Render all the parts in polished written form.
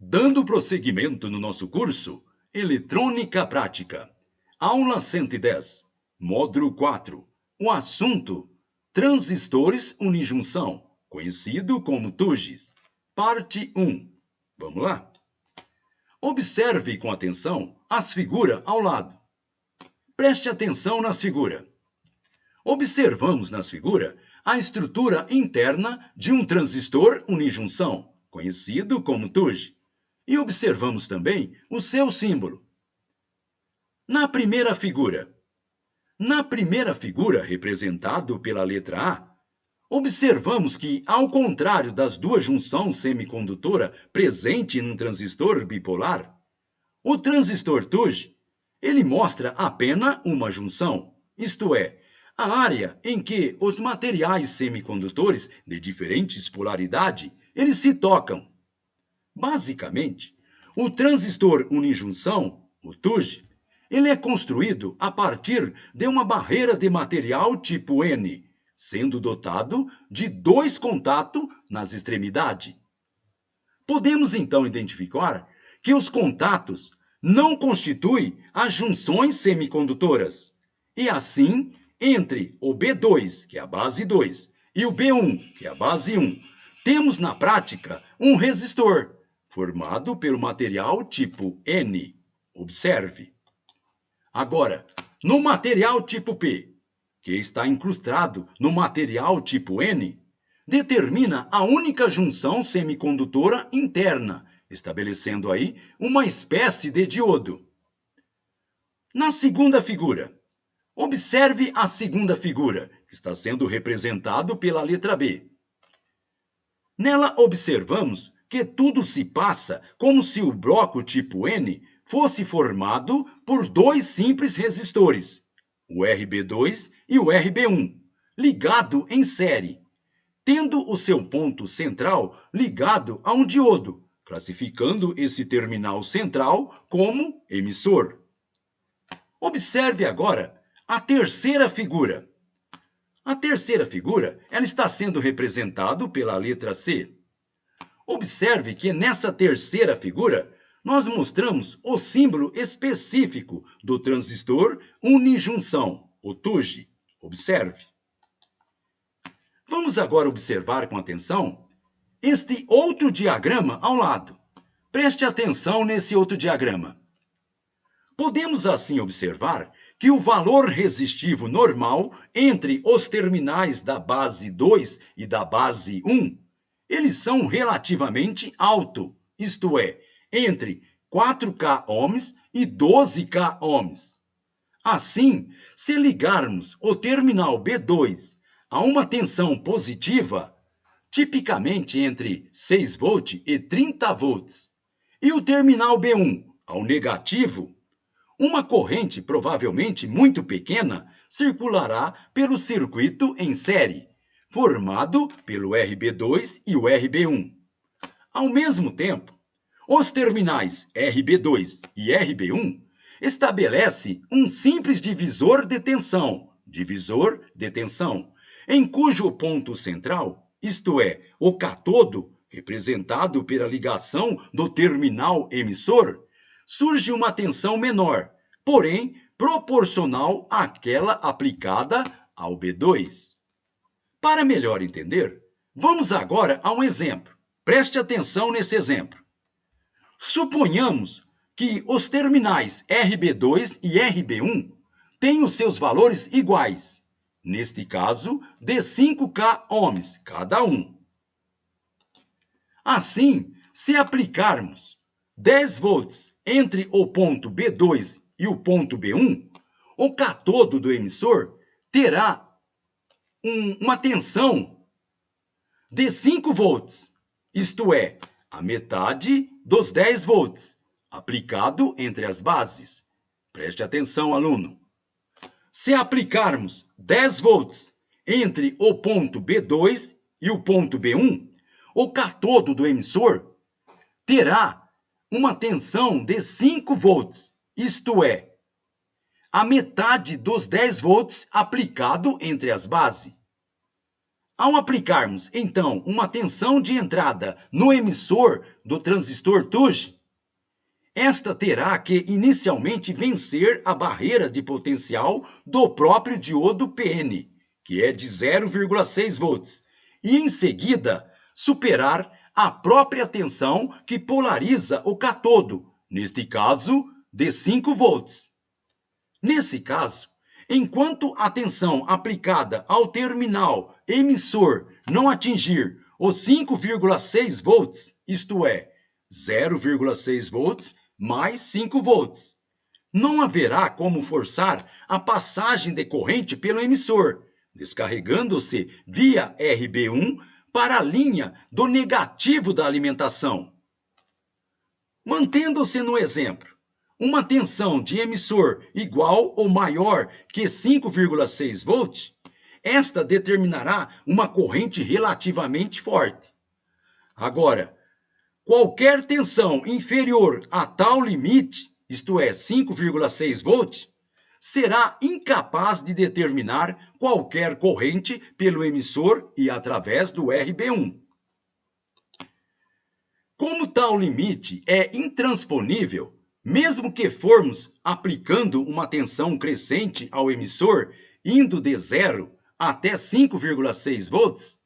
Dando prosseguimento no nosso curso Eletrônica Prática, aula 110, módulo 4, o assunto Transistores Unijunção, conhecido como TUJs, parte 1. Vamos lá? Observe com atenção as figuras ao lado. Preste atenção nas figuras. Observamos nas figuras a estrutura interna de um transistor unijunção, conhecido como TUJ. E observamos também o seu símbolo. Na primeira figura, representado pela letra A, observamos que, ao contrário das duas junções semicondutora presente num transistor bipolar, o transistor TUJ, ele mostra apenas uma junção, isto é, a área em que os materiais semicondutores de diferentes polaridades, eles se tocam. Basicamente, o transistor unijunção, o TUJ, ele é construído a partir de uma barreira de material tipo N, sendo dotado de dois contatos nas extremidades. Podemos então identificar que os contatos não constituem as junções semicondutoras. E assim, entre o B2, que é a base 2, e o B1, que é a base 1, temos na prática um resistor, formado pelo material tipo N. Observe. Agora, no material tipo P, que está incrustado no material tipo N, determina a única junção semicondutora interna, estabelecendo aí uma espécie de diodo. Na segunda figura, observe a segunda figura, que está sendo representado pela letra B. Nela observamos que tudo se passa como se o bloco tipo N fosse formado por dois simples resistores, o RB2 e o RB1, ligado em série, tendo o seu ponto central ligado a um diodo, classificando esse terminal central como emissor. Observe agora a terceira figura. A terceira figura, ela está sendo representada pela letra C. Observe que nessa terceira figura, nós mostramos o símbolo específico do transistor unijunção, o TUJ. Observe. Vamos agora observar com atenção este outro diagrama ao lado. Preste atenção nesse outro diagrama. Podemos assim observar que o valor resistivo normal entre os terminais da base 2 e da base 1, eles são relativamente altos, isto é, entre 4K ohms e 12K ohms. Assim, se ligarmos o terminal B2 a uma tensão positiva, tipicamente entre 6 V e 30 volts, e o terminal B1 ao negativo, uma corrente provavelmente muito pequena circulará pelo circuito em série, formado pelo RB2 e o RB1. Ao mesmo tempo, os terminais RB2 e RB1 estabelecem um simples divisor de tensão, em cujo ponto central, isto é, o catodo, representado pela ligação do terminal emissor, surge uma tensão menor, porém proporcional àquela aplicada ao B2. Para melhor entender, vamos agora a um exemplo. Preste atenção nesse exemplo. Suponhamos que os terminais RB2 e RB1 têm os seus valores iguais, neste caso, de 5K ohms cada um. Assim, se aplicarmos 10 volts entre o ponto B2 e o ponto B1, o catodo do emissor terá uma tensão de 5 volts, isto é, a metade dos 10 volts, aplicado entre as bases. Preste atenção, aluno. Se aplicarmos 10 volts entre o ponto B2 e o ponto B1, o catodo do emissor terá uma tensão de 5 volts, isto é, a metade dos 10 volts aplicado entre as bases. Ao aplicarmos, então, uma tensão de entrada no emissor do transistor TUJ, esta terá que inicialmente vencer a barreira de potencial do próprio diodo PN, que é de 0,6 volts, e em seguida superar a própria tensão que polariza o catodo, neste caso, de 5 volts. Nesse caso, enquanto a tensão aplicada ao terminal emissor não atingir os 5,6 volts, isto é, 0,6 volts mais 5 volts, não haverá como forçar a passagem de corrente pelo emissor, descarregando-se via RB1 para a linha do negativo da alimentação. Mantendo-se no exemplo, uma tensão de emissor igual ou maior que 5,6 volts, esta determinará uma corrente relativamente forte. Agora, qualquer tensão inferior a tal limite, isto é, 5,6 volts, será incapaz de determinar qualquer corrente pelo emissor e através do RB1. Como tal limite é intransponível, mesmo que formos aplicando uma tensão crescente ao emissor, indo de 0 até 5,6 volts,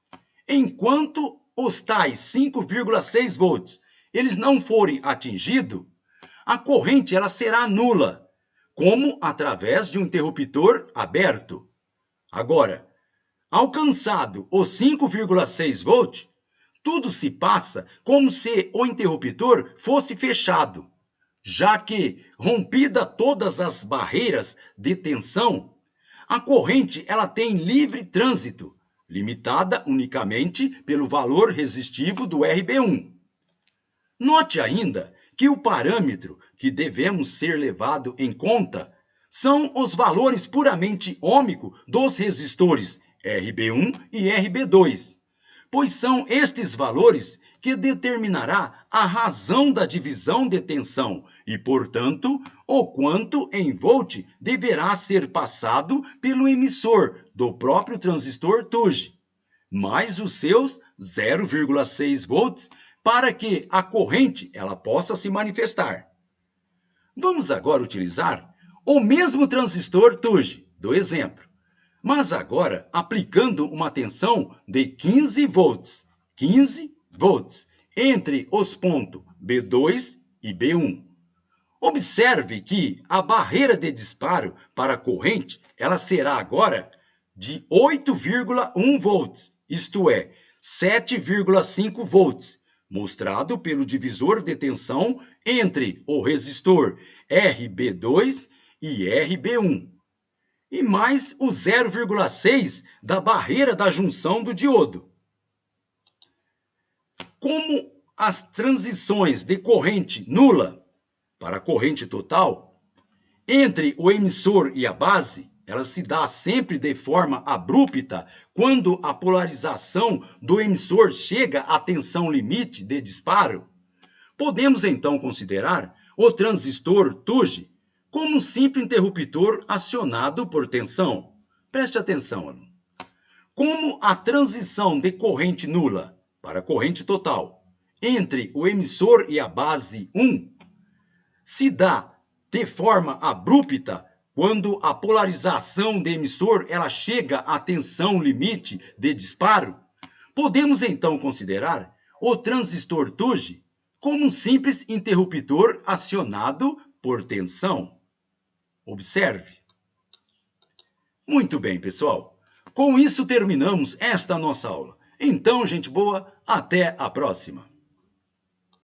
enquanto os tais 5,6 volts eles não forem atingidos, a corrente ela será nula, como através de um interruptor aberto. Agora, alcançado os 5,6 volts, tudo se passa como se o interruptor fosse fechado, já que, rompida todas as barreiras de tensão, a corrente ela tem livre trânsito, limitada unicamente pelo valor resistivo do RB1. Note ainda que o parâmetro que devemos ser levado em conta são os valores puramente ôhmicos dos resistores RB1 e RB2, pois são estes valores que determinará a razão da divisão de tensão e, portanto, o quanto em volt deverá ser passado pelo emissor do próprio transistor TUJ, mais os seus 0,6 volts para que a corrente ela possa se manifestar. Vamos agora utilizar o mesmo transistor TUJ do exemplo, mas agora aplicando uma tensão de 15 volts, entre os pontos B2 e B1. Observe que a barreira de disparo para a corrente ela será agora de 8,1 volts, isto é, 7,5 volts, mostrado pelo divisor de tensão entre o resistor RB2 e RB1. E mais o 0,6 da barreira da junção do diodo. Como as transições de corrente nula para corrente total entre o emissor e a base, ela se dá sempre de forma abrupta quando a polarização do emissor chega à tensão limite de disparo, podemos então considerar o transistor TUJ como um simples interruptor acionado por tensão. Preste atenção, aluno. Como a transição de corrente nula para corrente total entre o emissor e a base 1 se dá de forma abrupta quando a polarização do emissor ela chega à tensão limite de disparo, podemos então considerar o transistor TUJ como um simples interruptor acionado por tensão. Observe. Muito bem, pessoal. Com isso terminamos esta nossa aula. Então, gente boa, até a próxima.